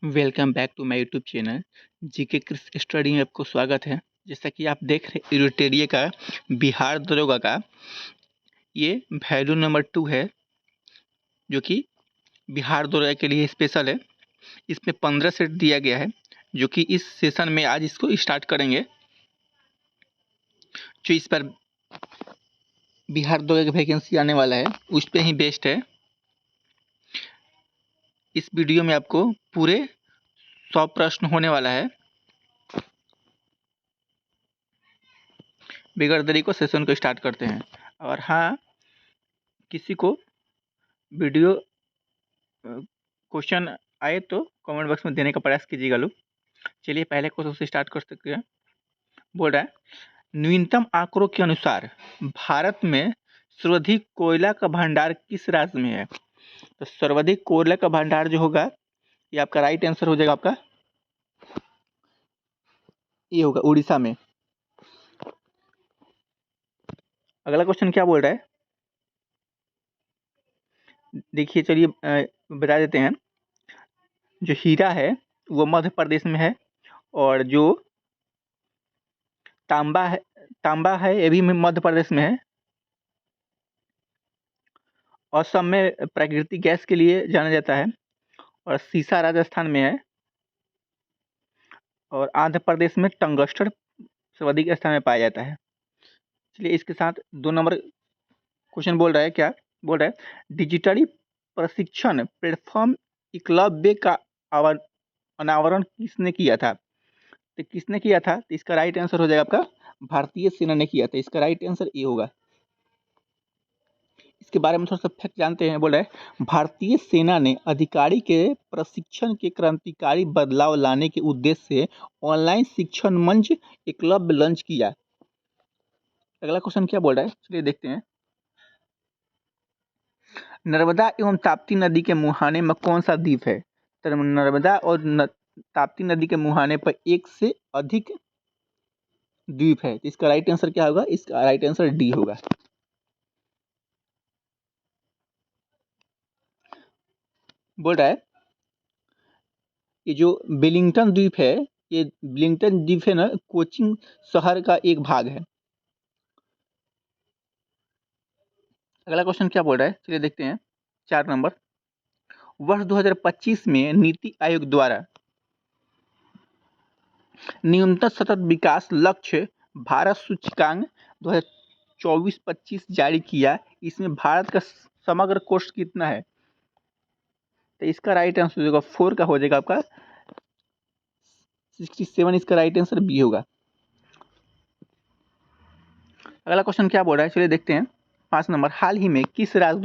Welcome back to my YouTube channel GK Chris study में आपको स्वागत है। जैसा कि आप देख रहे इरिटेरिया का बिहार दरोगा का ये वैल्यू नंबर 2 है, जो कि बिहार दरोगा के लिए स्पेशल है। इसमें 15 सेट दिया गया है, जो कि इस सेशन में आज इसको स्टार्ट करेंगे। जो इस पर बिहार दरोगा की वैकेंसी आने वाला है उस पर ही बेस्ड है। इस वीडियो में आपको पूरे 100 प्रश्न होने वाला है। बगैर देरी को सेशन को स्टार्ट करते हैं। और हाँ, किसी को वीडियो क्वेश्चन आए तो कमेंट बॉक्स में देने का प्रयास कीजिएगा लोग। चलिए पहले क्वेश्चन से स्टार्ट कर सकते हैं। बोल रहा है, न्यूनतम आंकड़ों के अनुसार भारत में सर्वाधिक कोयला का भंडार किस राज्य में है? तो सर्वाधिक कोयला का भंडार जो होगा ये आपका राइट आंसर हो जाएगा। आपका ये होगा उड़ीसा में। अगला क्वेश्चन क्या बोल रहा है, देखिए चलिए बता देते हैं। जो हीरा है वो मध्य प्रदेश में है, और जो तांबा है ये भी मध्य प्रदेश में है। असम में प्राकृतिक गैस के लिए जाना जाता है, और सीसा राजस्थान में है, और आंध्र प्रदेश में टंगस्टन सर्वाधिक स्थान में पाया जाता है। चलिए इसके साथ 2 नंबर क्वेश्चन बोल रहा है, क्या बोल रहा है, डिजिटली प्रशिक्षण प्लेटफॉर्म एकलव्य का अनावरण किसने किया था? तो किसने किया था? तो इसका राइट आंसर हो जाएगा आपका भारतीय सेना ने किया था। इसका राइट आंसर ये होगा। इसके बारे में थोड़ा सा फैक्ट जानते हैं। बोल रहे हैं, भारतीय सेना ने अधिकारी के प्रशिक्षण के क्रांतिकारी बदलाव लाने के उद्देश्य से ऑनलाइन शिक्षण मंच एकलव्य लॉन्च किया। अगला क्वेश्चन क्या बोल रहा है, चलिए देखते हैं। नर्मदा एवं ताप्ती नदी के मुहाने में कौन सा द्वीप है? तो नर्मदा और ताप्ती नदी के मुहाने पर एक से अधिक द्वीप है। तो इसका राइट आंसर क्या होगा? इसका राइट आंसर डी होगा। बोल रहा है, ये जो वेलिंगटन द्वीप है, ये वेलिंगटन द्वीप है ना, कोचिन शहर का एक भाग है। अगला क्वेश्चन क्या बोल रहा है, चलिए देखते हैं। 4 नंबर, वर्ष 2025 में नीति आयोग द्वारा न्यूनतम सतत विकास लक्ष्य भारत सूचकांक 2024-25 जारी किया। इसमें भारत का समग्र कोस्ट कितना है? तो इसका राइट आंसर हो जाएगा 4 का हो जाएगा आपका 67। इसका राइट आंसर बी होगा। अगला क्वेश्चन क्या बोल रहा है, चलिए देखते हैं। 5 नंबर, हाल ही में किस राज्य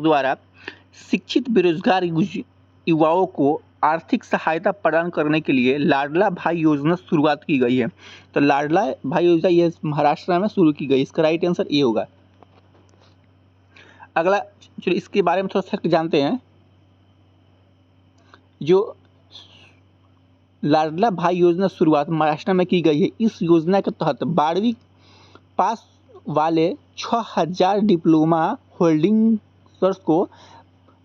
द्वारा शिक्षित बेरोजगार युवाओं को आर्थिक सहायता प्रदान करने के लिए लाडला भाई योजना शुरुआत की गई है? तो लाडला भाई योजना ये महाराष्ट्र में शुरू की गई। इसका राइट आंसर ये होगा। अगला चलिए इसके बारे में थोड़ा फैक्ट जानते हैं। जो लाडला भाई योजना शुरुआत महाराष्ट्र में की गई है, इस योजना के तहत 12वीं पास वाले 6000 डिप्लोमा होल्डिंग्स को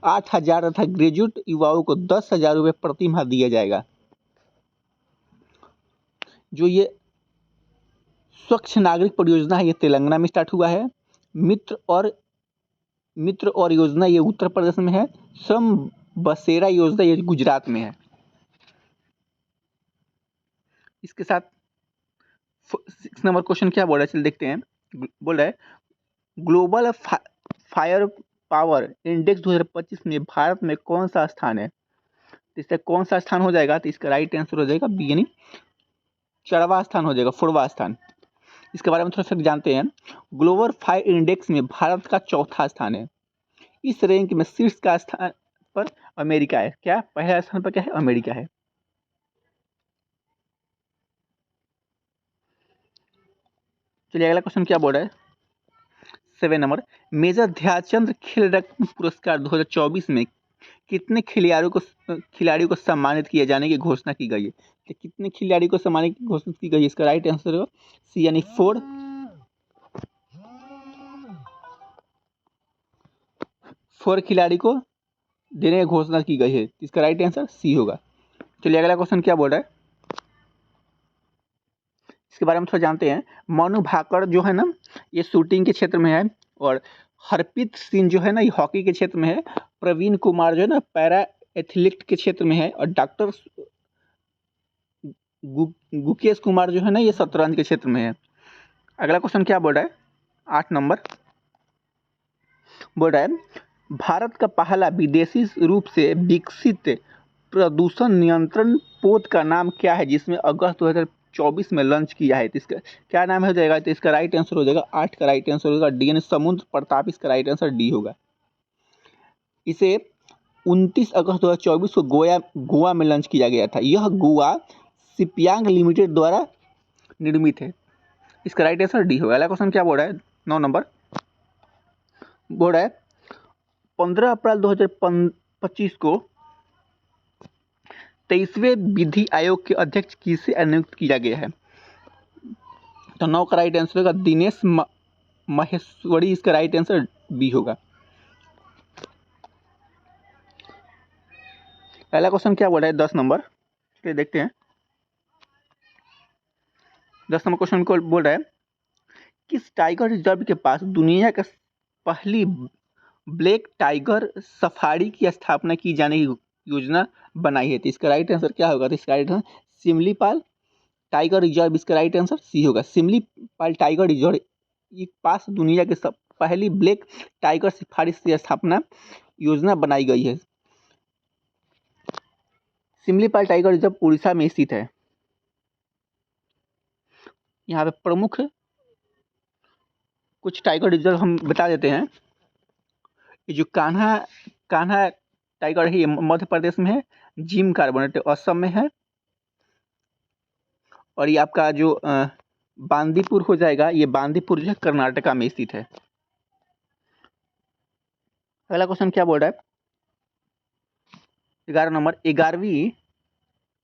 8000 तथा ग्रेजुएट युवाओं को 10,000 रुपये प्रति माह दिया जाएगा। जो ये स्वच्छ नागरिक परियोजना है, ये तेलंगाना में स्टार्ट हुआ है। मित्र और योजना ये उत्तर प्रदेश में है। श्रम बसेरा योजना ये गुजरात में है। इसके साथ 6 नंबर क्वेश्चन क्या बोल रहा है, चलिए देखते हैं। बोल रहा है, ग्लोबल फायर पावर इंडेक्स 2025 में भारत में कौन सा स्थान है? तो इसका कौन सा स्थान हो जाएगा? तो इसका राइट आंसर हो जाएगा बी, यानी 4वां स्थान हो जाएगा, 4वां स्थान। इसके बारे में थोड़ा सा जानते हैं। ग्लोबल फायर इंडेक्स में भारत का 4था स्थान है। इस रैंक में शीर्ष का स्थान पर अमेरिका है। क्या पहला स्थान पर क्या है? अमेरिका है। चलिए अगला क्वेश्चन क्या बोल रहा है, 7 नंबर, मेजर ध्यानचंद खेल रत्न पुरस्कार 2024 में कितने खिलाड़ियों को सम्मानित किए जाने की घोषणा की गई है? तो कितने खिलाड़ियों को सम्मानित की घोषणा की गई है? इसका राइट आंसर होगा सी, यानी 4 खिलाड़ी को देने की घोषणा की गई है। इसका राइट आंसर सी होगा। चलिए अगला क्वेश्चन क्या बोल रहा है, इसके बारे में थोड़ा जानते हैं। मनु भाकर जो है ना, ये शूटिंग के क्षेत्र में है, और हरप्रीत सिंह जो है ना, ये हॉकी के क्षेत्र में है। प्रवीण कुमार जो है ना, पैरा एथलीट के क्षेत्र में है। और डॉक्टर गुकेश कुमार जो है ना, ये शतरंज के क्षेत्र में है। अगला क्वेश्चन क्या बोल रहा है, 8 नंबर बोल रहा है, भारत का पहला विदेशी रूप से विकसित प्रदूषण नियंत्रण पोत का नाम क्या है, जिसमें अगस्त 2024 में लॉन्च किया है। तो इसका क्या नाम हो जाएगा, तो इसका राइट आंसर हो जाएगा 8 का राइट आंसर होगा डी, यानी समुद्र प्रताप। इसका राइट आंसर डी होगा। इसे 29 अगस्त 2024 को गोवा में लॉन्च किया गया था। यह गोवा शिपयांग लिमिटेड द्वारा निर्मित है। इसका राइट आंसर डी होगा। अगला क्वेश्चन क्या बोल रहा है, 9 नंबर बोल रहा है, 15 अप्रैल 2025 को 23वें विधि आयोग के अध्यक्ष किसे नियुक्त किया गया है। तो 9 का राइट आंसर होगा दिनेश महेश्वरी। इसका राइट आंसर बी होगा। पहला क्वेश्चन क्या बोल रहा है, 10 नंबर, चलिए देखते हैं। 10 नंबर क्वेश्चन को बोल रहा है, किस टाइगर रिजर्व के पास दुनिया का पहली ब्लैक टाइगर सफारी की स्थापना की जाने की योजना बनाई है। तो इसका राइट आंसर क्या होगा, तो इसका right answer Similipal tiger reserve. इसका राइट आंसर सी होगा। सिमलीपाल टाइगर रिजर्व के पास दुनिया के पहली ब्लैक टाइगर सफारी की स्थापना योजना बनाई गई है। सिमलीपाल टाइगर रिजर्व उड़ीसा में स्थित है। यहाँ पे प्रमुख कुछ टाइगर रिजर्व हम बता देते हैं। ये जो कान्हा टाइगर है, ये मध्य प्रदेश में है। जिम कार्बोनेट असम में है। और ये आपका जो बांदीपुर हो जाएगा, ये बांदीपुर जो है कर्नाटका में स्थित है। अगला क्वेश्चन क्या बोल रहा है, 11 नंबर,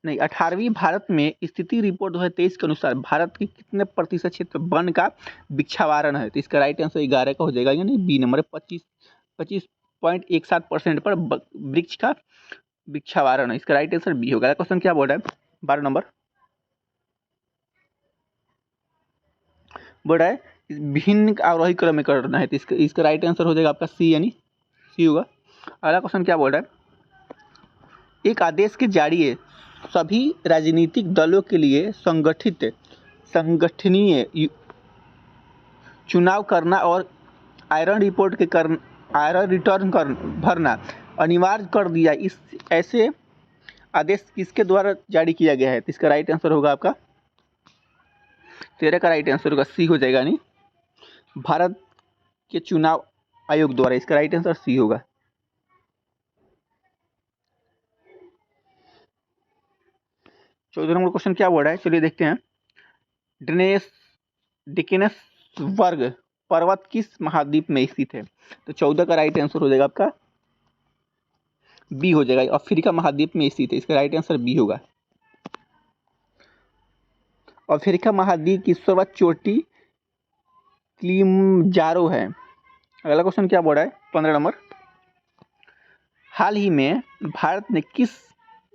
18वीं भारत में स्थिति रिपोर्ट 2023 के अनुसार भारत के कितने प्रतिशत क्षेत्र वन का वृक्षावरण है। तो इसका राइट आंसर 11 का हो जाएगा, यानी बी नंबर 25.17% पर वृक्ष का वृक्षावरण है। इसका राइट आंसर बी होगा। क्वेश्चन क्या बोल रहा है, 12 नंबर बोल रहा है, भिन्न आरोही क्रम में करना है। तो इसका राइट आंसर हो जाएगा आपका सी, यानी सी होगा। अगला क्वेश्चन क्या बोल रहा है, एक आदेश के जारी सभी राजनीतिक दलों के लिए संगठनीय चुनाव करना और आयरन रिटर्न भरना अनिवार्य कर दिया। इस ऐसे आदेश किसके द्वारा जारी किया गया है। तो इसका राइट आंसर होगा आपका 13 का राइट आंसर होगा सी हो जाएगा, यानी भारत के चुनाव आयोग द्वारा। इसका राइट आंसर सी होगा। 14 नंबर क्वेश्चन क्या बोल रहा है, चलिए देखते हैं। डिकेनस वर्ग पर्वत किस महाद्वीप में स्थित है। तो 14 का राइट आंसर हो जाएगा आपका बी हो जाएगा, अफ्रीका महाद्वीप में स्थित है। इसका राइट आंसर बी होगा। अफ्रीका महाद्वीप की सर्वोच्च चोटी किलिमंजारो है। अगला क्वेश्चन क्या बोल रहा है, 15 नंबर, हाल ही में भारत ने किस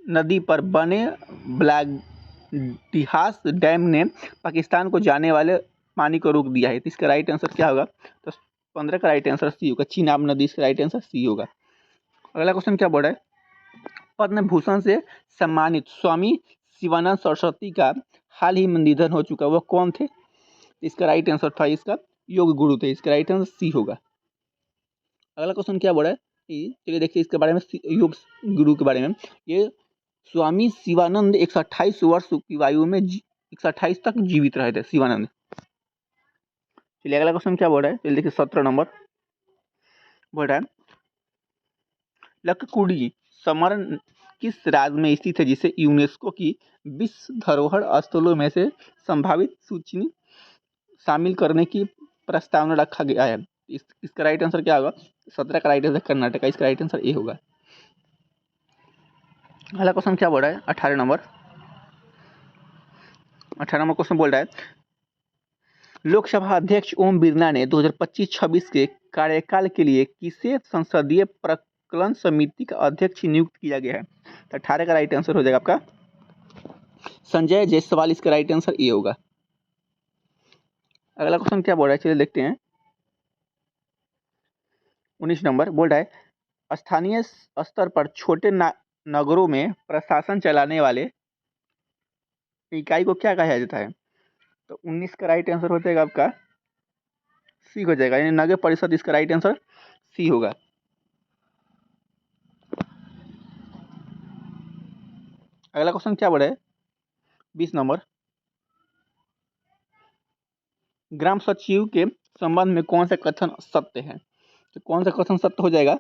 नदी पर बने ब्लागडिहास डैम ने पाकिस्तान को जाने वाले पानी को रोक दिया है। तो इसका राइट आंसर क्या होगा, तो 15 का राइट आंसर सी होगा, चीनाब नदी। इसका राइट आंसर सी होगा। अगला क्वेश्चन क्या बोल रहा है, पद्म भूषण से सम्मानित स्वामी शिवानंद सरस्वती का हाल ही में निधन हो चुका, वह कौन थे। इसका राइट आंसर था इसका योग गुरु थे। इसका राइट आंसर सी होगा। अगला क्वेश्चन क्या बोल रहा है, चलिए देखिए इसके बारे में, योग गुरु के बारे में। ये स्वामी शिवानंद 128 वर्ष की आयु में 128 तक जीवित रहे थे शिवानंद। चलिए अगला क्वेश्चन क्या बोल रहा है, चलिए देखिए 17 नंबर बोल रहा है, लक्कुडी स्मारक किस राज्य में स्थित है, जिसे यूनेस्को की विश्व धरोहर स्थलों में से संभावित सूची में शामिल करने की प्रस्तावना रखा गया है। इसका राइट आंसर क्या होगा, 17 का राइट आंसर कर्नाटक। इसका राइट आंसर ए होगा। अगला क्वेश्चन क्या बोल रहा है, 18 नंबर क्वेश्चन बोल रहा है, लोकसभा अध्यक्ष ओम बिरला ने 2025-26 के कार्यकाल के लिए किसे संसदीय संकलन समिति का अध्यक्ष नियुक्त किया गया है। तो 18 का राइट आंसर हो जाएगा आपका संजय जायसवाल, इसका राइट आंसर ये होगा। अगला क्वेश्चन क्या बोल रहा है, चलिए देखते हैं। 19 नंबर बोल रहा है स्थानीय स्तर पर छोटे नगरों में प्रशासन चलाने वाले इकाई को क्या कहा जाता है। तो 19 का राइट आंसर हो जाएगा आपका सी हो जाएगा, यानी नगर परिषद, इसका राइट आंसर सी होगा। अगला क्वेश्चन क्या बोल रहा है 20 नंबर, ग्राम सचिव के संबंध में कौन सा कथन सत्य है। तो कौन सा कथन सत्य हो जाएगा,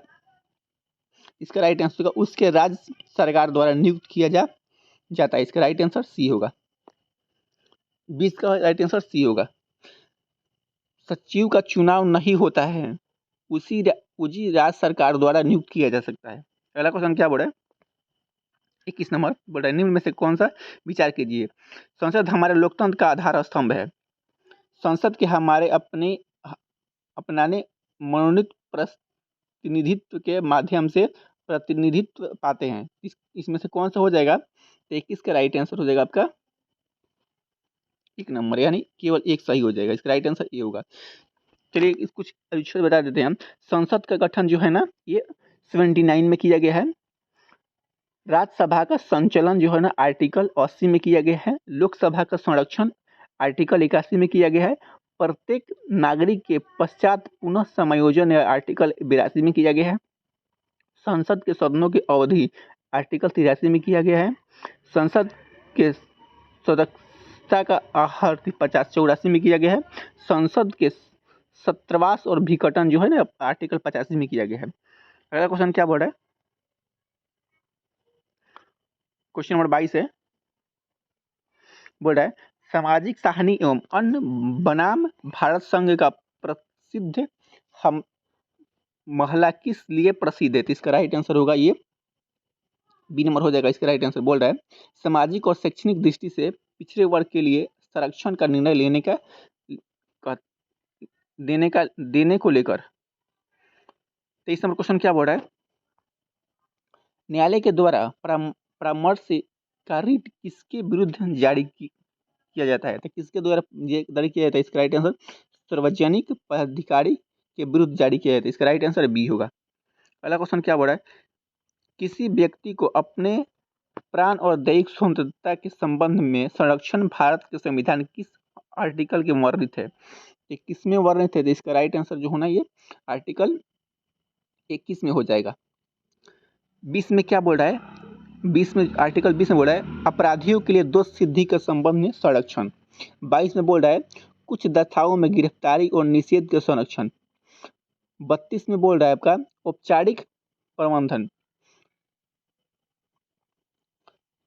इसका राइट आंसर होगा उसके राज्य सरकार द्वारा नियुक्त किया जाता है, इसका राइट आंसर सी होगा। 20 का राइट आंसर सी होगा। सचिव का चुनाव नहीं होता है, उसी राज्य सरकार द्वारा नियुक्त किया जा सकता है। अगला क्वेश्चन क्या बोल रहा है 21 नंबर बोल रहा है निम्न में से कौन सा विचार कीजिए। संसद हमारे लोकतंत्र का आधार स्तंभ है। संसद के हमारे अपनाने मनोनीत प्रतिनिधित्व के माध्यम से प्रतिनिधित्व पाते हैं। इसमें से कौन सा हो जाएगा, तो 21 का राइट आंसर हो जाएगा आपका 1 नंबर, यानी केवल एक सही हो जाएगा, इसका राइट आंसर ये होगा। चलिए कुछ अक्षर बता देते हैं हम। संसद का गठन जो है ना ये 79 में किया गया है। राज्यसभा का संचालन जो है ना आर्टिकल 80 में किया गया है। लोकसभा का संरक्षण आर्टिकल 81 में किया गया है। प्रत्येक नागरिक के पश्चात पुनः समायोजन आर्टिकल 82 में किया गया है। संसद के सदनों की अवधि आर्टिकल 83 में किया गया है। संसद के सदस्यता का आहर 84 में किया गया है। संसद के सत्रवास और विघटन जो है ना आर्टिकल 85 में किया गया है। अगला क्वेश्चन क्या बोल रहा है, क्वेश्चन नंबर 22 है, बोल रहा है सामाजिक साहनी एवं अन्य बनाम भारत संघ का प्रसिद्ध हम महिला किस लिए प्रसिद्ध है। तो इसका राइट आंसर होगा ये बी नंबर हो जाएगा, इसका राइट आंसर। बोल रहा है सामाजिक और शैक्षणिक दृष्टि से पिछड़े वर्ग के लिए संरक्षण का निर्णय देने को लेकर। 23 नंबर क्वेश्चन क्या बोल रहा है, न्यायालय के द्वारा परामर्श का रिट किसके विरुद्ध जारी किया जाता है। तो किसके द्वारा जारी किया जाता है, इसका राइट आंसर सार्वजनिक पदाधिकारी के विरुद्ध जारी किया जाता है, इसका राइट आंसर बी होगा। अगला क्वेश्चन क्या बोल रहा है, किसी व्यक्ति को अपने प्राण और दैहिक स्वतंत्रता के संबंध में संरक्षण भारत के संविधान किस आर्टिकल के वर्णित है। ये किस में वर्णित है, तो इसका राइट आंसर जो होना ये आर्टिकल 21 में हो जाएगा। 20 में क्या बोल रहा है, 20 में आर्टिकल 20 में बोल रहा है अपराधियों के लिए दोष सिद्धि के संबंध में संरक्षण। 22 में बोल रहा है कुछ दफाओं में गिरफ्तारी और निषेध के संरक्षण। 32 में बोल रहा है आपका औपचारिक प्रबंधन।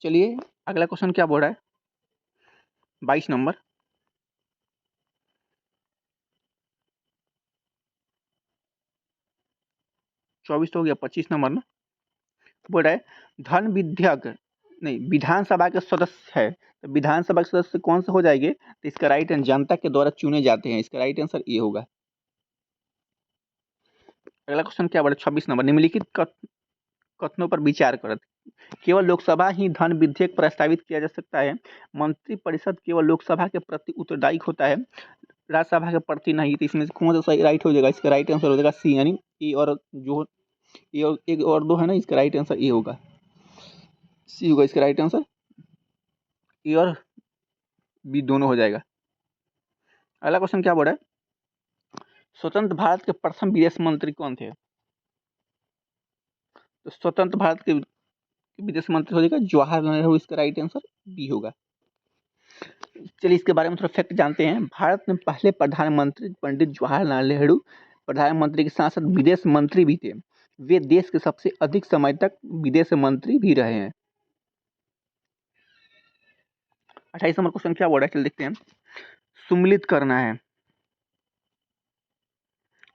चलिए अगला क्वेश्चन क्या बोल रहा है 22 नंबर, चौबीस तो हो गया, 25 नंबर ना बोल रहा है धन विधेयक नहीं विधानसभा के सदस्य है। तो विधानसभा के सदस्य कौन से हो जाएंगे, तो इसका राइट आंसर जनता के द्वारा चुने जाते हैं, इसका राइट आंसर ये होगा। अगला क्वेश्चन क्या बोला 26 नंबर, निम्नलिखित कथनों पर विचार कर। केवल लोकसभा ही धन विधेयक प्रस्तावित किया जा सकता है। मंत्रिपरिषद केवल लोकसभा के प्रति उत्तरदायी होता है, राज्यसभा के प्रति नहीं। तो इसमें से कौन सा सही राइट हो जाएगा, इसका राइट आंसर हो जाएगा सी, यानी ए और जो ये और एक और दो है ना, इसका राइट आंसर ए होगा, सी होगा इसका राइट आंसर। ए और बी दोनों हो जाएगा। अगला क्वेश्चन क्या बोल रहा है स्वतंत्र भारत के प्रथम विदेश मंत्री कौन थे। तो स्वतंत्र भारत के विदेश मंत्री हो जाएगा जवाहरलाल नेहरू, इसका राइट आंसर बी होगा। चलिए इसके बारे में थोड़ा फैक्ट जानते हैं। भारत में पहले प्रधानमंत्री पंडित जवाहरलाल नेहरू प्रधानमंत्री के साथ साथ विदेश मंत्री भी थे। वे देश के सबसे अधिक समय तक विदेश मंत्री भी रहे हैं। 28 नंबर क्वेश्चन क्या बोल रहा है, चलिए देखते हैं। सुमिलित करना है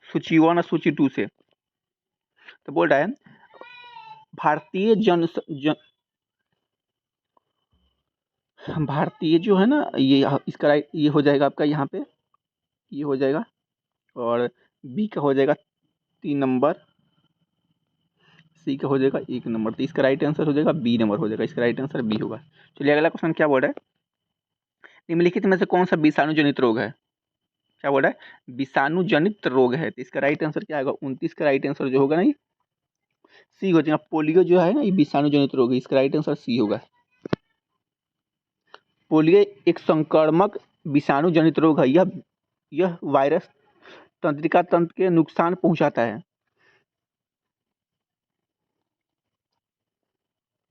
सूची 1 और सूची 2 से। तो बोल रहा है भारतीय जो है ना ये इसका राइट ये हो जाएगा आपका यहाँ पे ये हो जाएगा, और बी का हो जाएगा 3 नंबर सी का हो जाएगा 1 नंबर। तो इसका राइट आंसर हो जाएगा बी नंबर हो जाएगा। इसका राइट आंसर बी होगा। चलिए अगला क्वेश्चन क्या बोल रहा है, निम्नलिखित में से कौन सा विषाणु जनित रोग है। क्या बोल रहा है, विषाणु जनित रोग है। तो इसका राइट आंसर क्या होगा, 29 का राइट आंसर जो होगा ना सी हो जाएगा। पोलियो जो है ना ये विषाणु जनित रोग है। इसका राइट आंसर सी होगा। पोलियो एक संक्रामक विषाणु जनित रोग है। यह वायरस तंत्रिका तंत्र के नुकसान पहुंचाता है।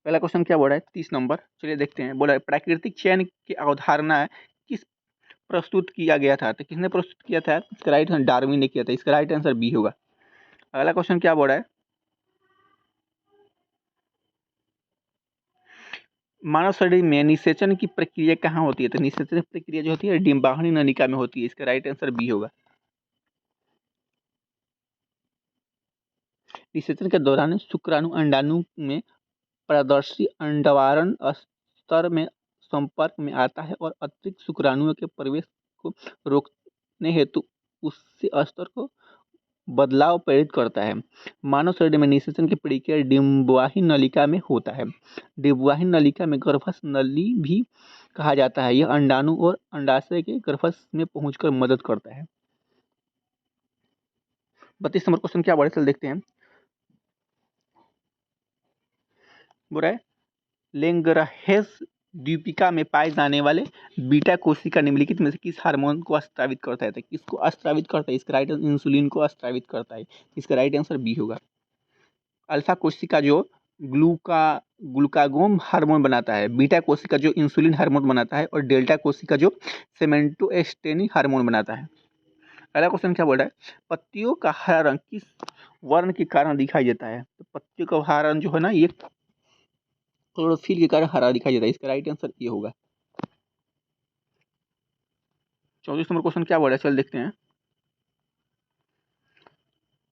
पहला क्वेश्चन क्या बोल रहा है, 30 नंबर। चलिए देखते हैं। बोला है प्राकृतिक चयन की अवधारणा किस प्रस्तुत किया गया था। तो किसने प्रस्तुत किया था, इसका राइट आंसर डार्विन ने किया था। इसका राइट आंसर बी होगा। अगला क्वेश्चन क्या बोल रहा है, मानव शरीर में निषेचन की प्रक्रिया कहाँ होती है। तो निषेचन की प्रक्रिया जो होती है डिम्बाशय नलिका में होती है। इसका राइट आंसर बी होगा। निषेचन के दौरान शुक्राणु अंडाणु में पारदर्शी अंडावरण स्तर में संपर्क में आता है और अतिरिक्त शुक्राणुओं के प्रवेश को रोकने हेतु उससे स्तर को बदलाव प्रेरित करता है। मानव शरीर में निषेचन की प्रक्रिया डिम्बाशय नलिका में होता है। डिम्बाशय नलिका में गर्भस्थ नली भी कहा जाता है। यह अंडाणु और अंडाशय के गर्भस्थ में पहुंचकर मदद करता है। 32 नंबर क्वेश्चन क्या बड़े चल देखते हैं। बोल रहा है लेंगरहेस द्वीपिका में पाए जाने वाले बीटा कोशिका निम्नलिखित में से किस हार्मोन को स्रावित करता है। तो किसको स्रावित करता है, इसका राइट आंसर इंसुलिन को स्रावित करता है। इसका राइट आंसर बी होगा। अल्फा कोशिका जो ग्लूकागोन हार्मोन बनाता है, बीटा कोशिका जो इंसुलिन हार्मोन बनाता है और डेल्टा कोशिका जो सेमेंटोस्टेनिक हार्मोन बनाता है। पहला क्वेश्चन क्या बोल रहा है, पत्तियों का हरा रंग किस वर्ण के कारण दिखाई देता है। तो पत्तियों का हरा रंग जो है ना ये क्लोरोफिल के कारण हरा दिखाई देता है। इसका राइट आंसर ये होगा। 24 नंबर क्वेश्चन क्या बोल रहा है, चल देखते हैं।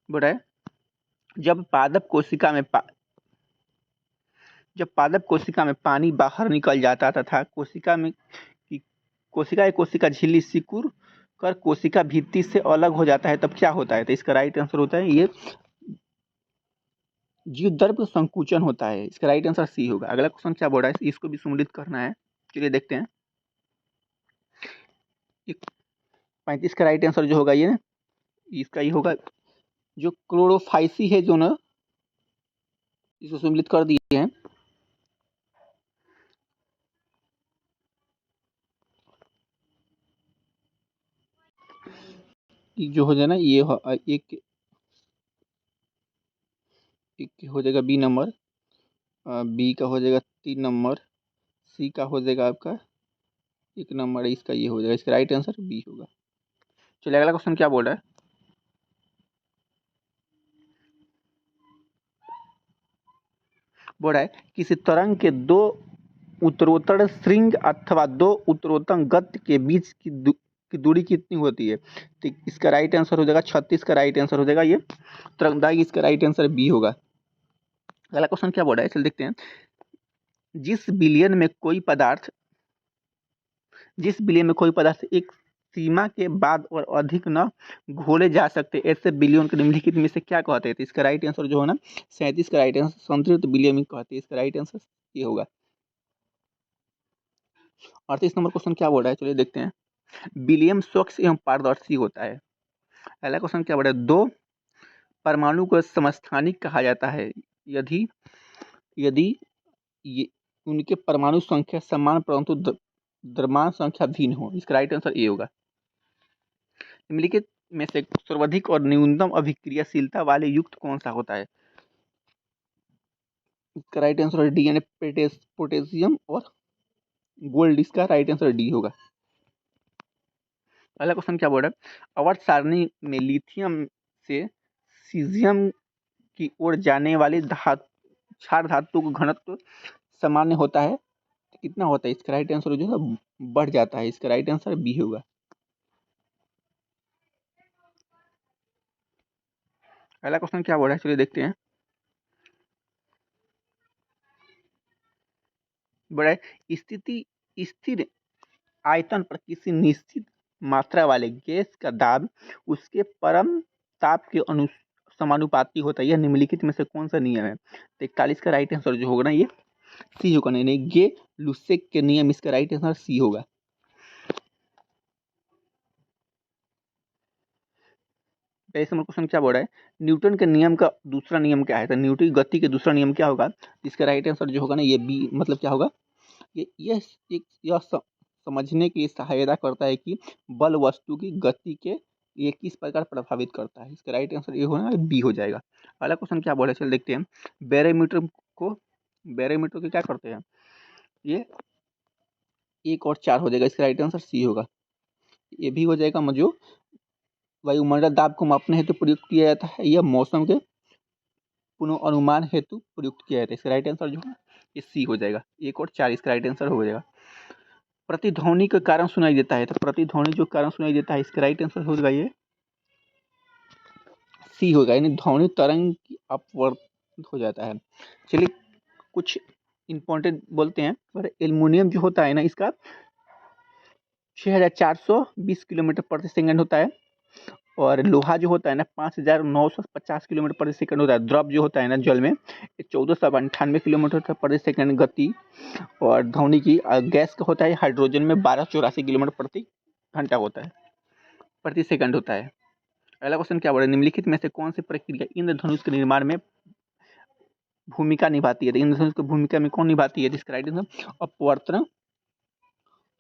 बोल रहा है जब पादप कोशिका में पानी बाहर निकल जाता तथा कोशिका झिल्ली सिकुड़ कर कोशिका भित्ति से अलग हो जाता है तब क्या होता है। तो इसका राइट आंसर होता है ये जीवद्रव्य संकुचन होता है। इसका राइट आंसर सी होगा। अगला क्वेश्चन क्या बोल रहा है, इसको भी सम्मिलित करना है। चलिए देखते हैं। 35 का राइट आंसर जो होगा ये इसका ही होगा। जो क्लोरोफाइसी है जो ना इसको सम्मिलित कर दिए हैं। जो हो जाए ना ये एक हो जाएगा बी नंबर, बी का हो जाएगा 3 नंबर, सी का हो जाएगा आपका 1 नंबर, इसका ये हो जाएगा। इसका राइट आंसर बी होगा। चलिए अगला क्वेश्चन क्या बोल रहा है, बोल रहा है किसी तरंग के दो उत्तरोत्तर श्रृंग अथवा दो उत्तरोत्तर गति के बीच की दूरी कितनी होती है। तो इसका राइट आंसर हो जाएगा 36 का राइट आंसर हो जाएगा ये तरंगदाई। इसका राइट आंसर बी होगा। अगला क्वेश्चन क्या बोल रहा है, चल देखते हैं। जिस बिलियन में कोई पदार्थ एक सीमा के बाद और अधिक न घोले जा सकते ऐसे बिलियन के निम्नलिखित में से क्या कहते हैं। तो इसका राइट आंसर जो है ना 37 का राइट आंसर संतृप्त बिलियन कहते हैं। इसका राइट आंसर ये होगा। 38 नंबर क्वेश्चन क्या बोल रहा है, चलिए देखते हैं। विलियम स्वच्छ एवं पारदर्शी होता है। पहला क्वेश्चन क्या बोल रहा है, दो परमाणु को समस्थानिक कहा जाता है यदि यदि ये उनके परमाणु संख्या समान परंतु द्रव्यमान संख्या भिन्न हो। इसका राइट आंसर ए होगा। निम्नलिखित में से सर्वाधिक और न्यूनतम अभिक्रियाशीलता वाले युक्त कौन सा होता है। इसका राइट आंसर डीएनए पोटेशियम और गोल्ड। इसका राइट आंसर डी होगा। पहला क्वेश्चन क्या बोल रहा है, आवर्त सारणी में लिथियम से सीजियम की ओर जाने वाली क्षार धातु का घनत्व सामान्य होता है तो कितना होता है। इसका राइट आंसर जो है बढ़ जाता है। इसका राइट आंसर बी होगा। पहला क्वेश्चन क्या बोल रहा है, चलिए देखते हैं। बोल रहा है स्थिर आयतन पर किसी निश्चित मात्रा वाले गैस का दाब उसके परम ताप के समानुपाती होता है। यह निम्नलिखित में से कौन सा नियम है? तो 41 का राइट आंसर जो होगा ना ये सी होगा। नहीं, ये लुसेक के नियम, इसका राइट आंसर सी होगा। पहले नंबर क्वेश्चन क्या बोल रहा है? न्यूटन के नियम का दूसरा नियम क्या है? तो न्यूटन की गति के दूसरा नियम क्या होगा? इसका राइट आंसर जो होगा ना ये बी, मतलब क्या होगा? यह समझने के लिए सहायता करता है कि बल वस्तु की गति के ये किस प्रकार प्रभावित करता है। इसका राइट आंसर ये होना बी हो जाएगा। अगला क्वेश्चन क्या बोल रहा है, चल देखते हैं। बैरोमीटर को क्या करते हैं? ये 1 और 4 हो जाएगा। इसका राइट आंसर सी होगा। ये भी हो जाएगा। जो वायुमंडल दाब को मापने हेतु प्रयुक्त किया जाता है, यह मौसम के पूर्वानुमान हेतु प्रयुक्त किया जाता है। इसका राइट आंसर जो है ये सी हो जाएगा। 1 और 4 इसका राइट आंसर हो जाएगा। प्रतिध्वनि के कारण सुनाई देता है, तो प्रतिध्वनि जो कारण सुनाई देता है इसका राइट आंसर हो जाएगा ये सी होगा, यानी ध्वनि तरंग की अपवर्त हो जाता है। चलिए कुछ इंपॉर्टेंट बोलते हैं। और एल्युमिनियम जो होता है ना, इसका 6420 किलोमीटर प्रति सेकंड होता है। और लोहा जो होता है ना 5950 किलोमीटर प्रति सेकंड होता है। द्रव जो होता है ना जल में 1498 किलोमीटर प्रति सेकंड गति। और ध्वनि की गैस का होता है हाइड्रोजन में 1284 किलोमीटर प्रति घंटा होता है, प्रति सेकंड होता है। अगला क्वेश्चन क्या बोल रहा है? निम्नलिखित में से कौन सी प्रक्रिया इंद्रधनुष के निर्माण में भूमिका निभाती है? तो इंद्रधनुष की भूमिका में कौन निभाती है? जिसका राइट आंसर अपवर्तन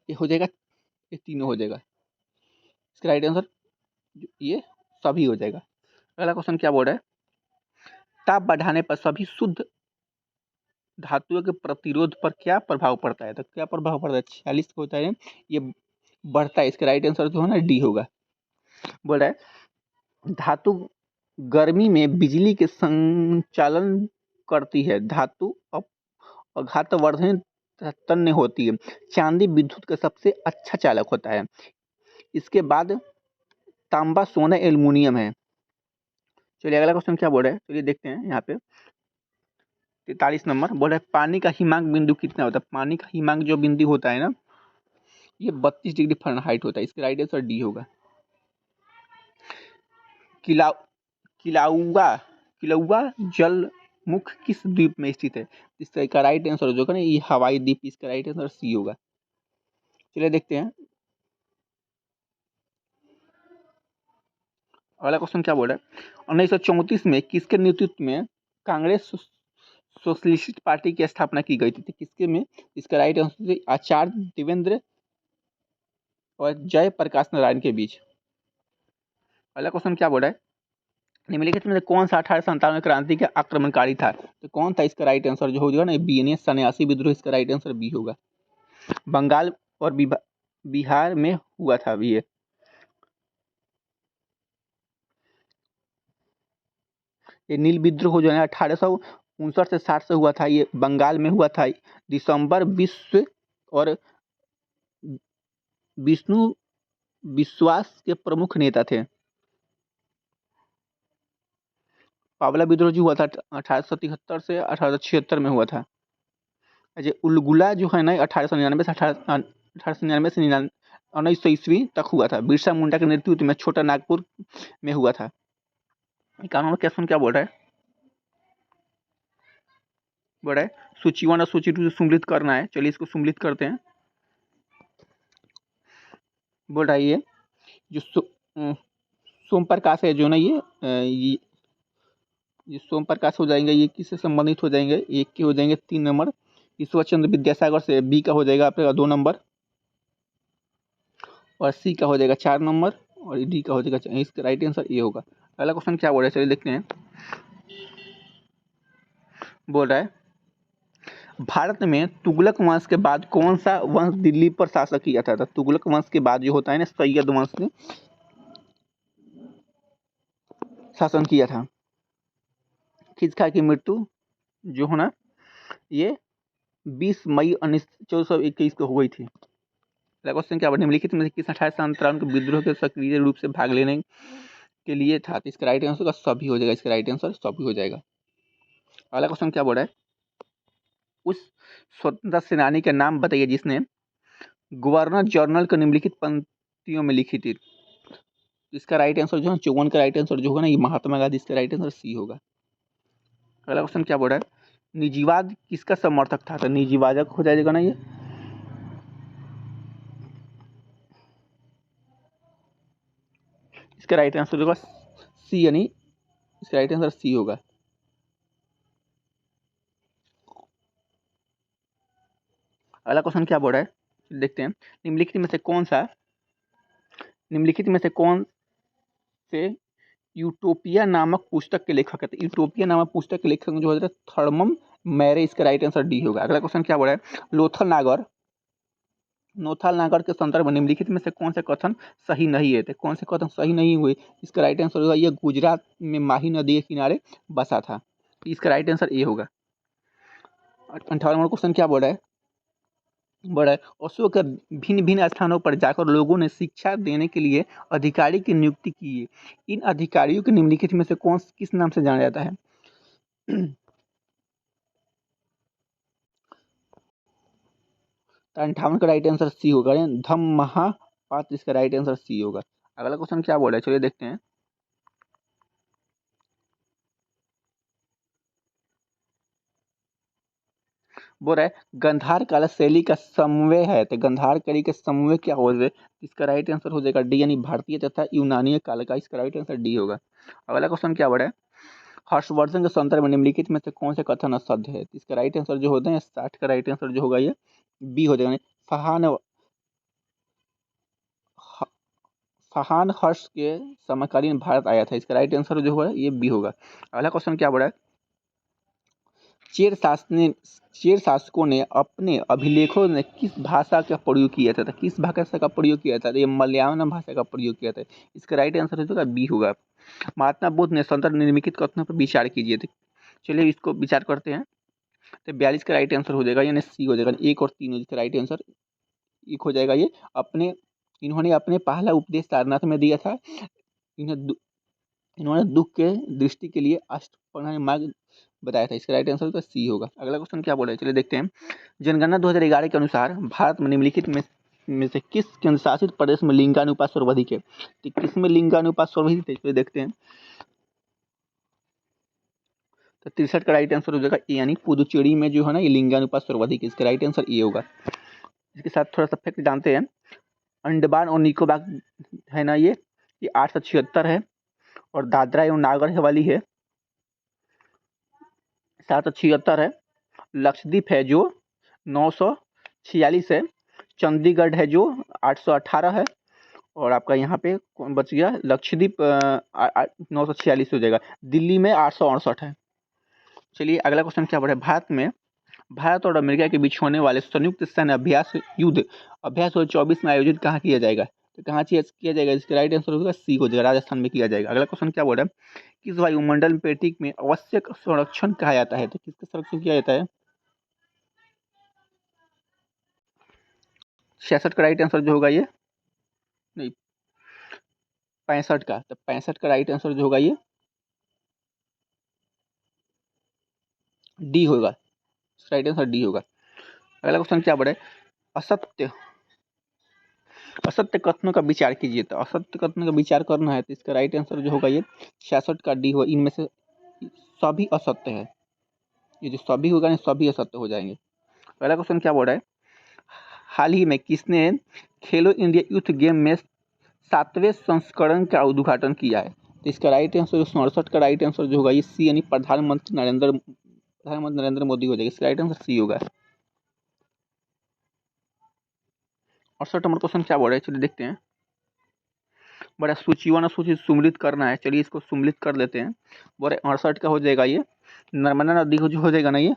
ये हो जाएगा। ये तीनों हो जाएगा। इसका राइट आंसर ये सभी हो जाएगा। अगला क्वेश्चन क्या बोल रहा है? ताप बढ़ाने पर सभी शुद्ध धातुओं के प्रतिरोध पर क्या प्रभाव पड़ता है? तो क्या प्रभाव पड़ता है? 46 होता है ये बढ़ता है। इसका राइट आंसर जो है ना डी होगा। बोल रहा है धातु गर्मी में बिजली के संचालन करती है। धातु घातवर्धनी तन्य होती है। चांदी विद्युत का सबसे अच्छा चालक होता है। इसके बाद तांबा, सोना, एल्युमिनियम है। चलिए अगला क्वेश्चन क्या बोल रहा है, चलिए देखते हैं। यहाँ पे 43 नंबर बोल रहा है पानी का हिमांक बिंदु कितना होता है? पानी का हिमांक जो बिंदु होता है ना ये 32 डिग्री फ़ारेनहाइट होता है। इसका राइट आंसर डी होगा। किला किलाउआ किलौआ जल मुख किस द्वीप में स्थित है? इसका राइट आंसर जो है ना ये हवाई द्वीप। इसका राइट आंसर सी होगा। चलिए देखते हैं अगला क्वेश्चन क्या बोल रहा है? 1934 में किसके नेतृत्व में कांग्रेस सोशलिस्ट पार्टी की स्थापना की गई थी? किसके में? इसका राइट आंसर आचार्य देवेंद्र और जयप्रकाश नारायण के बीच। अगला क्वेश्चन क्या बोल रहा है? निम्नलिखित में से कौन सा 1897 क्रांति के आक्रमणकारी था? तो कौन था? इसका राइट आंसर जो होगा ना बी, सन्यासी विद्रोह। इसका राइट आंसर बी होगा। बंगाल और बिहार में हुआ था अभी ये नील विद्रोह जो है 1859 से 60 से हुआ था। ये बंगाल में हुआ था। दिसंबर विश्व और विष्णु विश्वास के प्रमुख नेता थे। पावला विद्रोह जो हुआ था 1873 से 1876 में हुआ था। उलगुला जो है ना 1899 से 1900 तक हुआ था। बिरसा मुंडा के नेतृत्व में छोटा नागपुर में हुआ था। कानून क्वेश्चन क्या बोल रहा है? बोल रहा है सूची 1 और सूची 2 सम्मिलित करना है। चलिए इसको सम्मिलित करते हैं। बोल रहा है ये जो सोम प्रकाश है जो ना ये सोम प्रकाश हो जाएंगे। ये किससे संबंधित हो जाएंगे? एक के हो जाएंगे 3 नंबर। ईश्वर चंद्र विद्यासागर से बी का हो जाएगा आपका 2 नंबर। और सी का हो जाएगा 4 नंबर। और डी का हो जाएगा। इसका राइट आंसर ये होगा। अगला क्वेश्चन क्या बोल रहा है? चलिए देखते हैं। बोल रहा है भारत में तुगलक वंश के बाद कौन सा वंश दिल्ली पर शासन किया था? तो तुगलक वंश के बाद जो होता है ना सैयद वंश ने शासन किया था। खिज खां की मृत्यु जो होना ये 20 मई 1421 को हो गई थी। अगला क्वेश्चन क्या? निम्नलिखित में से किस 1897 के विद्रोह के सक्रिय रूप से भाग लेने के लिए था? तो इसका राइट आंसर सभी हो जाएगा। इसका राइट आंसर सभी हो जाएगा। अगला क्वेश्चन क्या बोल रहा है? उस स्वतंत्रता सेनानी का नाम बताइए जिसने गवर्नर जनरल को निम्नलिखित पंक्तियों में लिखी थी। तो इसका राइट आंसर जो है 54 का राइट आंसर जो होगा ना ये महात्मा गांधी, इसका राइट आंसर सी होगा। अगला क्वेश्चन क्या बोल रहा है, निजीवाद किसका समर्थक था, तो निजीवादक हो जाएगा ना ये। इसका राइट आंसर होगा सी, यानी इसका राइट आंसर सी होगा। अगला क्वेश्चन क्या बोल रहा है देखते हैं, निम्नलिखित में से कौन से यूटोपिया नामक पुस्तक के लेखक है, तो यूटोपिया नामक पुस्तक के लेखक जो है थर्मन मैरे, इसका राइट आंसर डी होगा। अगला क्वेश्चन क्या बोल रहा है, नोथाल नागर के संदर्भ में निम्नलिखित में से कौन से कथन सही नहीं है, तो कौन से कथन सही नहीं हुए, इसका राइट आंसर होगा ये गुजरात में माही नदी के किनारे बसा था, इसका राइट आंसर ए होगा। 58वां नंबर क्वेश्चन क्या बोल रहा है, अशोक भिन्न भिन्न स्थानों पर जाकर लोगों ने शिक्षा देने के लिए अधिकारी की नियुक्ति की है, इन अधिकारियों के निम्नलिखित में से कौन किस नाम से जाना जाता है। तो 58 का राइट आंसर सी होगा, धम्म महापात्र, इसका राइट आंसर सी होगा। अगला क्वेश्चन क्या बोल रहा है, चलिए देखते हैं। बोल रहा है गंधार कला शैली का समन्वय है, तो गंधार कली के समन्वय क्या हो जाए, इसका राइट आंसर हो जाएगा डी, यानी भारतीय तथा यूनानी काल का, इसका राइट आंसर डी होगा। अगला क्वेश्चन क्या बोल रहा है, हर्षवर्धन के संदर्भ में निम्नलिखित में से कौन से कथन असत्य है, इसका राइट आंसर जो होता है 60 का राइट आंसर जो होगा ये बी हो जाएगा। फहान हर्ष के समकालीन भारत आया था, इसका राइट आंसर जो है ये बी होगा। अगला क्वेश्चन क्या बोल रहा है, चेर शासकों ने अपने अभिलेखों में किस भाषा का प्रयोग किया था, किस भाषा का प्रयोग किया था, ये मलयालम भाषा का प्रयोग किया था, इसका राइट आंसर हो जाएगा बी होगा। महात्मा बुद्ध ने संदर्भ निम्नलिखित कथनों पर विचार कीजिए, तो चलिए इसको विचार करते हैं। तो 42 का राइट आंसर हो जाएगा, यानी सी हो जाएगा, 1 और 3 इसका राइट आंसर एक हो जाएगा। ये इन्होंने अपने पहला उपदेश सारनाथ में दिया था, इन्होंने दुख के दृष्टि के लिए अष्टप्रधान मार्ग बताया था, इसका राइट आंसर तो सी होगा। अगला क्वेश्चन क्या बोल रहा है, चलिए देखते हैं। जनगणना 2011 के अनुसार भारत में निम्नलिखित में से किस केंद्र शासित प्रदेश में लिंगानुपात सर्वाधिक है, तो किस में लिंगानुपात सर्वाधिक है, चलिए देखते हैं। तो 63 का राइट आंसर हो जाएगा ए, यानी पुदुचेरी में जो है ना ये लिंगानुपात सर्वाधिक है, इसका राइट आंसर ए होगा। इसके साथ थोड़ा सा फैक्ट जानते हैं, अंडमान और निकोबार है ना ये 876 है, और दादरा एवं नागर हवेली है 776 है, लक्षद्वीप है जो 946 है, चंडीगढ़ है जो 818 है, और आपका यहाँ पे कौन बच गया, लक्षद्वीप 946 हो जाएगा, दिल्ली में 868 है। चलिए अगला क्वेश्चन क्या बढ़े, भारत और अमेरिका के बीच होने वाले संयुक्त सैन्य युद्ध अभ्यास 2024 में आयोजित कहाँ किया जाएगा, तो कहाँ किया जाएगा, इसका राइट आंसर होगा सी हो जाएगा, राजस्थान में किया जाएगा। अगला क्वेश्चन क्या बोल रहा है, किस वायुमंडल पेटिक में आवश्यक संरक्षण कहा जाता है, तो किसका संरक्षण किया जाता है, 66 का राइट आंसर जो होगा ये, नहीं 65 का, तो 65 का राइट आंसर जो होगा ये डी होगा, राइट आंसर डी होगा। अगला क्वेश्चन क्या बोल रहा है, असत्य कथनों का विचार कीजिए, तो असत्य कथनों का विचार करना है, तो इसका राइट आंसर जो होगा ये 66 का डी होगा, इनमें से सभी असत्य है, ये जो सभी होगा ना सभी असत्य हो जाएंगे। पहला क्वेश्चन क्या बोल रहा है, हाल ही में किसने खेलो इंडिया यूथ गेम में 7वें संस्करण का उद्घाटन किया है, तो इसका राइट आंसर 67 का राइट आंसर जो होगा ये सी, यानी प्रधानमंत्री नरेंद्र मोदी हो जाएगा, इसका राइट आंसर सी होगा। 68 नंबर क्वेश्चन क्या बोल रहा है, चलिए देखते हैं। बड़ा सूची सूची सुमिलित करना है, चलिए इसको सुमिलित कर लेते हैं। बोले 68 का हो जाएगा ये नर्मदा नदी हो जाएगा ना, ये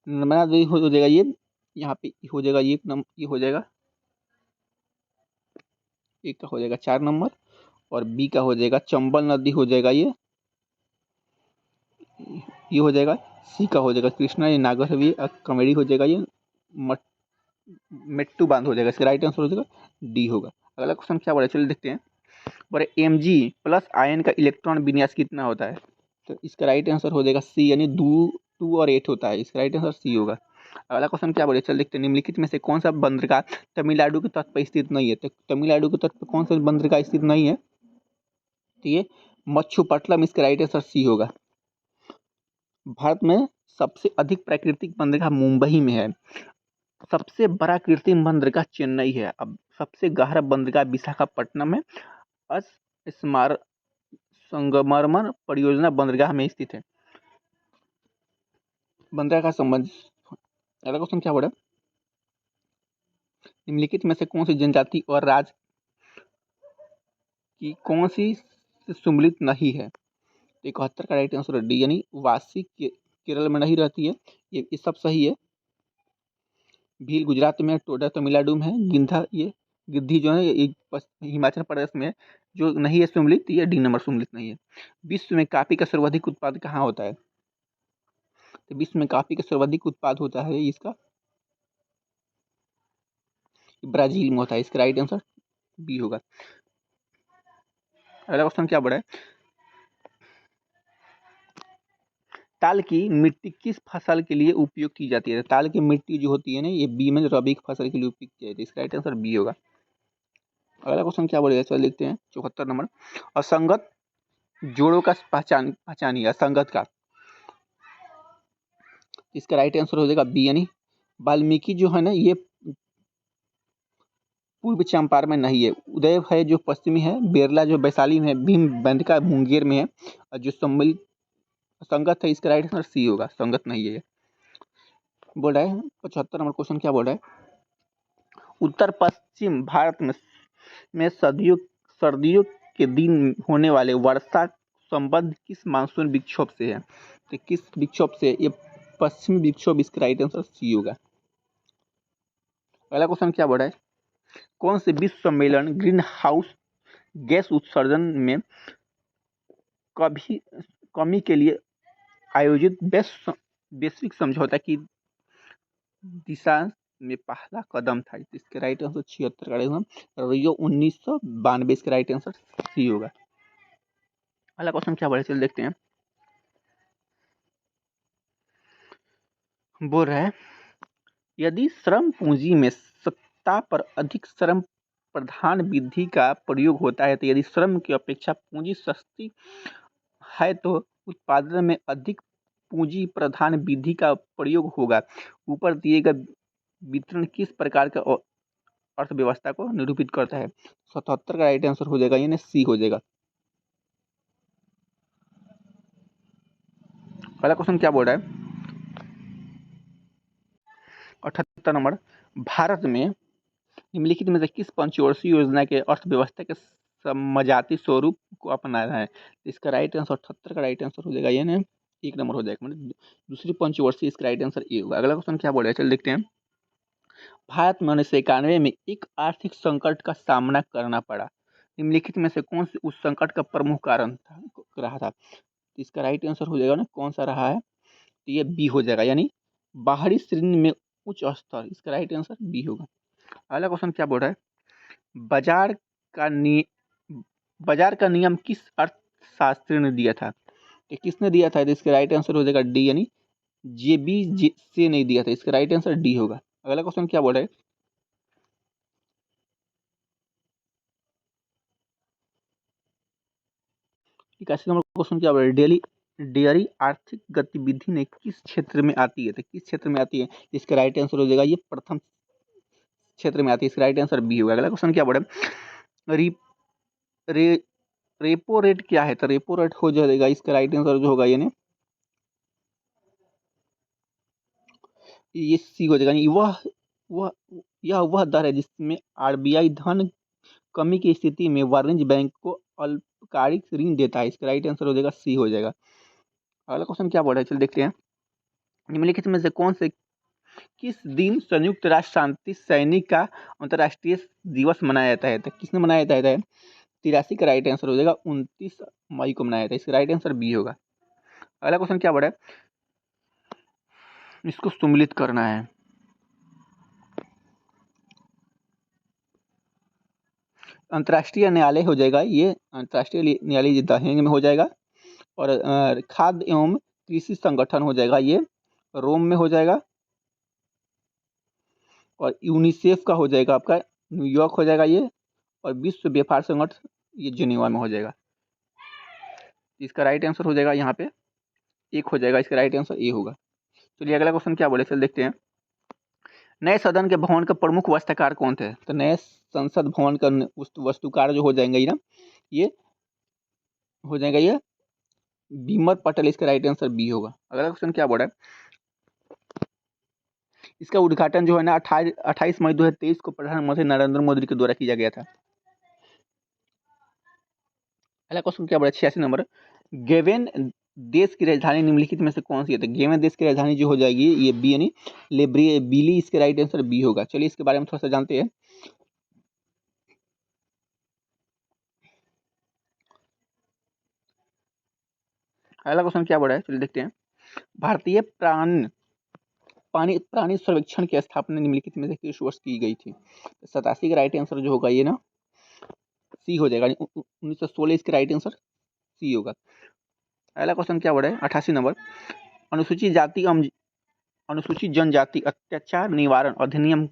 नर्मदा नदी हो जाएगा, ये यहाँ पे हो जाएगा ये ये हो जाएगा, एक का हो जाएगा 4 नंबर, और बी का हो जाएगा चंबल नदी हो जाएगा, ये हो जाएगा, सी का हो जाएगा कृष्णा, ये नागर भी कमेरी हो जाएगा, ये मेट्टू बांध हो जाएगा, इसका राइट आंसर हो जाएगा डी होगा। अगला क्वेश्चन क्या बोला, चलिए देखते हैं। बोले Mg प्लस आयन का इलेक्ट्रॉन विन्यास कितना होता है, तो इसका राइट आंसर हो जाएगा सी, यानी 2 और 8 होता है, इसका राइट आंसर सी होगा। अगला क्वेश्चन क्या बोले, चल देखते हैं। निम्नलिखित में से कौन सा बंदरगाह तमिलनाडु के तट पर स्थित नहीं है? तो तमिलनाडु के तट पर कौन सा बंदरगाह स्थित नहीं है? तो ये मच्छुपट्टनम, इसका राइट आंसर सी होगा। भारत में सबसे अधिक प्राकृतिक बंदरगाह मुंबई में है। सबसे बड़ा कृत्रिम बंदरगाह चेन्नई है। अब सबसे गहरा बंदरगाह विशाखापट्टनम है। स्मार संगमरमर परियोजना बंदरगाह में स्थित है। बंदरगाह का संबंध। अगला क्वेश्चन क्या बोला, निम्नलिखित में से कौन सी जनजाति और राज्य की कौन सी सम्मिलित नहीं है? 71 का राइट आंसर डी, यानी वासी केरल में नहीं रहती है। ये सब सही है। भील गुजरात में, टोडा तमिलनाडु में है, गिद्धा ये गिद्धि जो है ये हिमाचल प्रदेश में है, जो नहीं है सम्मिलित, ये डी नंबर सम्मिलित नहीं है। विश्व में कॉफी का सर्वाधिक उत्पादन कहाँ होता है? तो विश्व में कॉफी का सर्वाधिक उत्पाद होता है इसका ब्राजील में होता है। इसका राइट आंसर बी होगा। अगला क्वेश्चन क्या बढ़ा है, ताल की मिट्टी किस फसल के लिए उपयोग की जाती है? ताल की मिट्टी जो होती है ना, ये बी में रबी की फसल के लिए उपयोग की जाती है। इसका राइट आंसर बी होगा। अगला क्वेश्चन क्या बोलेगा, चल देखते हैं। 74 नंबर, असंगत जोड़ों का पहचानिए। असंगत का, इसका राइट आंसर हो जाएगा बी, यानी वाल्मीकि जो है ना, ये पूर्व चंपारण में नहीं है। उदय है जो पश्चिमी है, बेरला जो वैशाली में है, भीम बंधका मुंगेर में है, और जो सम्मिलित संगत है, इसका राइट आंसर सी होगा। संगत नहीं है। बोल रहा है 75 नंबर क्वेश्चन क्या बोल रहा है, उत्तर पश्चिम भारत में सर्दियों के दिन होने वाले वर्षा संबंध किस मानसून विक्षोभ से है? तो किस विक्षोभ से? ये पश्चिमी विक्षोभ। इसका राइट आंसर सी होगा। अगला क्वेश्चन क्या बोल रहा है, कौन से विश्व सम्मेलन ग्रीन हाउस गैस उत्सर्जन में कमी के लिए आयोजित वैश्विक समझौता की दिशा में पहला कदम था? इसके राइट आंसर 76 का रियो 1992। इसका राइट आंसर सी होगा। अगला क्वेश्चन क्या बोले, चल देखते हैं। बोल रहा है, यदि श्रम पूंजी में सत्ता पर अधिक श्रम प्रधान विधि का प्रयोग होता है, तो यदि श्रम की अपेक्षा पूंजी सस्ती है तो उत्पादन में अधिक पूंजी प्रधान विधि का प्रयोग होगा। ऊपर दिए गए वितरण किस प्रकार का अर्थव्यवस्था को निरूपित करता है? 77 का राइट आंसर हो जाएगा, यानी सी हो जाएगा। पहला क्वेश्चन क्या बोल रहा है, 78 नंबर, भारत में निम्नलिखित में से किस पंचवर्षीय योजना के अर्थव्यवस्था के समझाती स्वरूप को अपनाया है? इसका राइट आंसर 78 का राइट आंसर हो जाएगा, यानी एक नंबर हो जाएगा, मतलब दूसरी पंचवर्षीय। इसका राइट आंसर ए होगा। अगला क्वेश्चन क्या बोल रहा है, चल देखते हैं। भारत में 1991 में एक आर्थिक संकट का सामना करना पड़ा। निम्नलिखित में से कौन से उस संकट का प्रमुख कारण रहा था? इसका राइट आंसर हो जाएगा ना, कौन सा रहा है? तो ये बी हो जाएगा, यानी बाहरी श्रेणी में उच्च स्तर। इसका राइट आंसर बी होगा। अगला क्वेश्चन क्या बोल रहा है, बाजार का बाजार का नियम किस अर्थशास्त्री ने दिया था? तो किसने दिया था? तो इसका राइट आंसर हो जाएगा डी, यानी जेबी से नहीं दिया था। इसका राइट आंसर डी होगा। अगला क्वेश्चन क्या बोल रहा है, 81 नंबर क्वेश्चन क्या बोल रहा है, डेयरी आर्थिक गतिविधि ने किस क्षेत्र में आती है? तो किस क्षेत्र में आती है? इसका राइट आंसर हो जाएगा, ये प्रथम क्षेत्र में आती है। इसका राइट आंसर बी होगा। अगला क्वेश्चन क्या बोल रहा है, रे, रेपो रेट क्या है? तो रेपो रेट हो जाएगा, इसका राइट आंसर जो होगा यानी ये सी हो जाएगा। वह वह दर है जिसमें आरबीआई धन कमी की स्थिति में वाणिज्य बैंक को अल्पकालिक ऋण देता है। इसका राइट आंसर हो जाएगा, सी हो जाएगा। अगला क्वेश्चन क्या बोल रहा है, चल देखते हैं। निम्नलिखित में से कौन से किस दिन संयुक्त राष्ट्र शांति सैनिक का अंतर्राष्ट्रीय दिवस मनाया जाता है? तो किसने मनाया जाता है? 83 का राइट आंसर हो जाएगा, 29 मई को मनाया जाता है। इसका राइट आंसर बी होगा। अगला क्वेश्चन क्या बोल रहा है, इसको सम्मिलित करना है। अंतर्राष्ट्रीय न्यायालय हो जाएगा, ये अंतर्राष्ट्रीय न्यायालय द हेग में हो जाएगा। और खाद्य एवं कृषि संगठन हो जाएगा, ये रोम में हो जाएगा। और यूनिसेफ का हो जाएगा आपका न्यूयॉर्क हो जाएगा ये, और विश्व व्यापार संगठन ये जिनेवा में हो जाएगा। इसका राइट आंसर हो जाएगा यहाँ पे एक हो जाएगा, इसका राइट आंसर ए होगा। चलिए अगला क्वेश्चन क्या बोले, चल देखते हैं। नए सदन के भवन का प्रमुख वास्तुकार कौन थे? तो नए संसद भवन का वास्तुकार जो हो जाएंगे ये ना, ये हो जाएगा ये बीमर पटेल, इसका राइट आंसर बी होगा। अगला क्वेश्चन क्या बोल रहा है, इसका उद्घाटन जो है ना 28 मई 2023 को प्रधानमंत्री नरेंद्र मोदी के द्वारा किया गया था। अगला क्वेश्चन क्या बोल रहा है 86 नंबर, गेवेन देश की राजधानी निम्नलिखित में से कौन सी है? तो गेवेन देश की राजधानी जो हो जाएगी ये बी यानी लिब्रियली, इसके राइट आंसर बी होगा। चलिए इसके बारे में थोड़ा सा जानते हैं। अगला क्वेश्चन क्या बोल रहा है, चलिए देखते हैं। भारतीय प्राणी सर्वेक्षण की स्थापना निम्नलिखित में से किस वर्ष की गई थी? 87 का राइट आंसर जो होगा ये ना सी हो जाएगा, 1916 इसका राइट आंसर सी होगा। अगला क्वेश्चन क्या बोल रहा है 88 नंबर, अनुसूचित जनजाति अत्याचार निवारण अधिनियम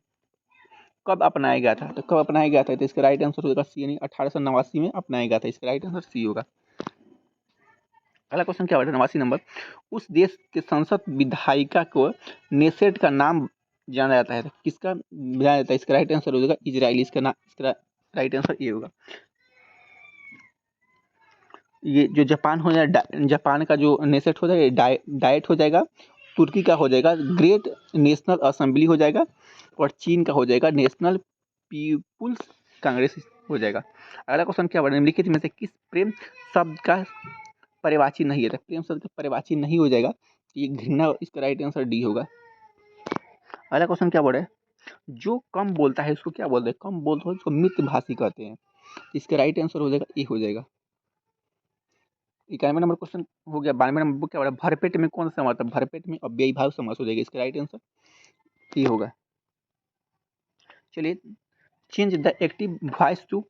कब अपनाया गया था? तो कब अपनाया गया था? तो इसका राइट आंसर होगा सी यानी 1889 में अपनाया गया था, इसका राइट आंसर सी होगा। अगला क्वेश्चन क्या होगा 89 नंबर, उस देश के संसद विधायिका को नेसेट का नाम जाना जाता है, तो किसका जाना जाता है? इसका राइट आंसर हो जाएगा इजराइली, इसका राइट आंसर ये होगा। ये जो जापान हो जाएगा, जापान का जो नेसेट हो जाएगा डाइट हो जाएगा, तुर्की का हो जाएगा ग्रेट नेशनल असेंबली हो जाएगा, और चीन का हो जाएगा नेशनल पीपुल्स कांग्रेस हो जाएगा। अगला क्वेश्चन क्या बना, निम्नलिखित में से किस प्रेम शब्द का पर्यायवाची नहीं है? तो प्रेम शब्द का पर्यायवाची नहीं हो जाएगा, ये घृणा, इसका राइट आंसर डी होगा। अगला क्वेश्चन क्या बोल रहा है, जो कम बोलता है उसको क्या बोलते हैं? कम बोलता है उसको मितभाषी कहते हैं, इसका राइट आंसर हो जाएगा ए हो जाएगा। 91 नंबर क्वेश्चन हो गया। 92 नंबर क्या बोल रहा है, भरपेट में कौन सा समास है? भरपेट में अव्ययी भाव समास हो जाएगा, इसका राइट आंसर ए होगा। चलिए change the active voice to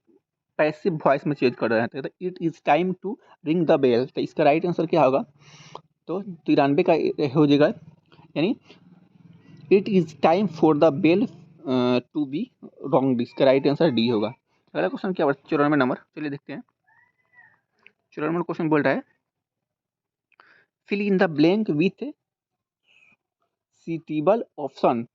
passive voice में चेंज कर रहे हैं, तो it is time to ring the bell, तो इसका राइट आंसर क्या होगा? तो 93 का हो जाएगा, यानी it is time for the bell to be wrong, इसका राइट आंसर डी होगा। अगला क्वेश्चन क्या बोला 94 नंबर, चलिए देखते हैं। 94 नंबर क्वेश्चन बोल रहा है, fill in the blank with suitable option,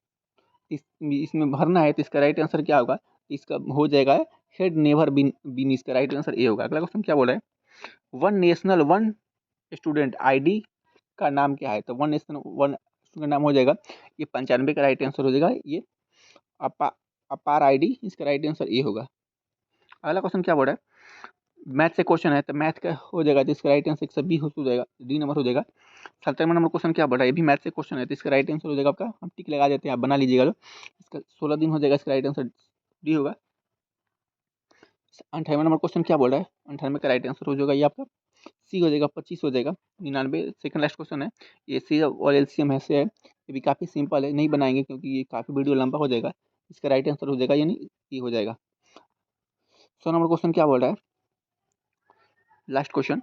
इसमें भरना है, तो इसका राइट आंसर क्या होगा? इसका हो जाएगा हेड नेवर बीन, इसका राइट आंसर ए होगा। अगला क्वेश्चन क्या बोल रहा है, one national one student ID का नाम क्या है? तो वन नेशनल वन का नाम हो जाएगा ये 95 का राइट आंसर हो जाएगा, ये अपार आईडी, इसका राइट आंसर ए होगा। अगला क्वेश्चन क्या बोल रहा है, मैथ से क्वेश्चन है, तो मैथ का हो जाएगा, तो इसका राइट आंसर बी हो जाएगा, डी नंबर हो जाएगा। 97 नंबर क्वेश्चन क्या बोल रहा है, ये भी मैथ से क्वेश्चन है, तो इसका राइट आंसर हो जाएगा आपका, हम टिक लगा देते हैं, आप बना लीजिएगा, इसका 16 दिन हो जाएगा, इसका राइट आंसर डी होगा। 98 नंबर क्वेश्चन क्या बोल रहा है, 98 का राइट आंसर हो जाएगा ये आपका सी हो जाएगा, 25 हो जाएगा। 99 सेकंड लास्ट क्वेश्चन है, ये सी और एलसीएम ऐसे है, ये भी काफ़ी सिंपल है, नहीं बनाएंगे क्योंकि ये काफ़ी वीडियो लंबा हो जाएगा, इसका राइट आंसर हो जाएगा यानी ई हो जाएगा। 100 नंबर क्वेश्चन क्या बोल रहा है, लास्ट क्वेश्चन,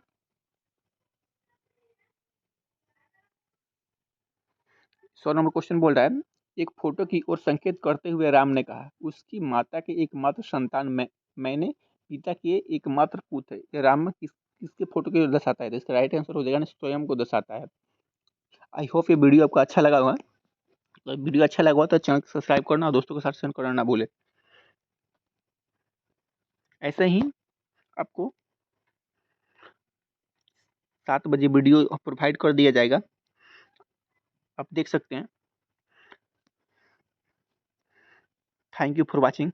100 नंबर क्वेश्चन बोल रहा है, एक फोटो की ओर संकेत करते हुए राम ने कहा, उसकी माता के एकमात्र संतान मैंने पिता के एकमात्र पुत्र है, ये राम किसके फोटो की ओर दर्शाता है? तो इसका राइट आंसर हो जाएगा ना स्वयं को दर्शाता है। आई होप ये वीडियो आपको अच्छा लगा होगा, तो वीडियो अच्छा लगा हो तो चैनल को सब्सक्राइब करना और दोस्तों के साथ शेयर करना ना भूले। ऐसे ही आपको 7 बजे वीडियो प्रोवाइड कर दिया जाएगा, आप देख सकते हैं। Thank you for watching.